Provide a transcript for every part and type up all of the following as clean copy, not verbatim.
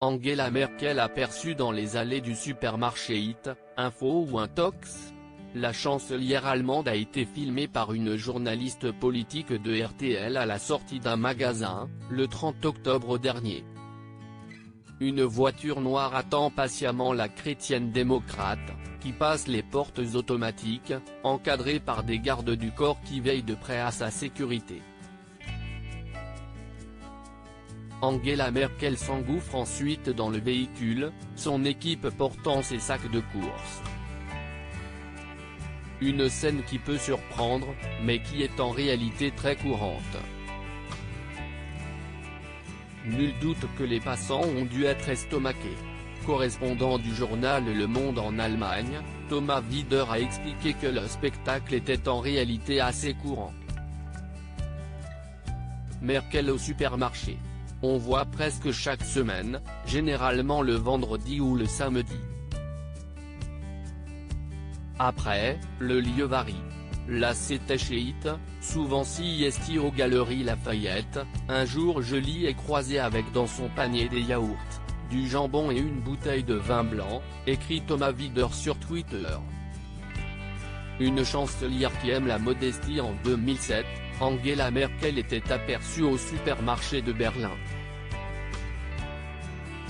Angela Merkel aperçue dans les allées du supermarché Hit, Info ou Intox. La chancelière allemande a été filmée par une journaliste politique de RTL à la sortie d'un magasin, le 30 octobre dernier. Une voiture noire attend patiemment la chrétienne démocrate, qui passe les portes automatiques, encadrée par des gardes du corps qui veillent de près à sa sécurité. Angela Merkel s'engouffre ensuite dans le véhicule, son équipe portant ses sacs de course. Une scène qui peut surprendre, mais qui est en réalité très courante. Nul doute que les passants ont dû être estomaqués. Correspondant du journal Le Monde en Allemagne, Thomas Wider a expliqué que le spectacle était en réalité assez courant. Merkel au supermarché. On voit presque chaque semaine, généralement le vendredi ou le samedi. Après, le lieu varie. Là c'était chez Hit, souvent si est aux Galeries Lafayette. Un jour je l'y ai croisé avec dans son panier des yaourts, du jambon et une bouteille de vin blanc, écrit Thomas Wider sur Twitter. Une chancelière qui aime la modestie. En 2007, Angela Merkel était aperçue au supermarché de Berlin.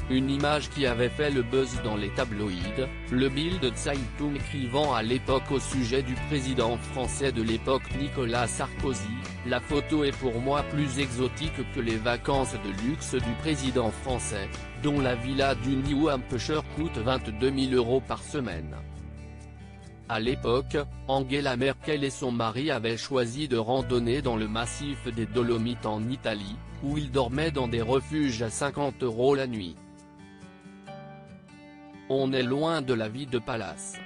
Une image qui avait fait le buzz dans les tabloïds, le Bild Zeitung écrivant à l'époque au sujet du président français de l'époque Nicolas Sarkozy, « La photo est pour moi plus exotique que les vacances de luxe du président français, dont la villa du New Hampshire coûte 22 000 € par semaine ». À l'époque, Angela Merkel et son mari avaient choisi de randonner dans le massif des Dolomites en Italie, où ils dormaient dans des refuges à 50 € la nuit. On est loin de la vie de palace.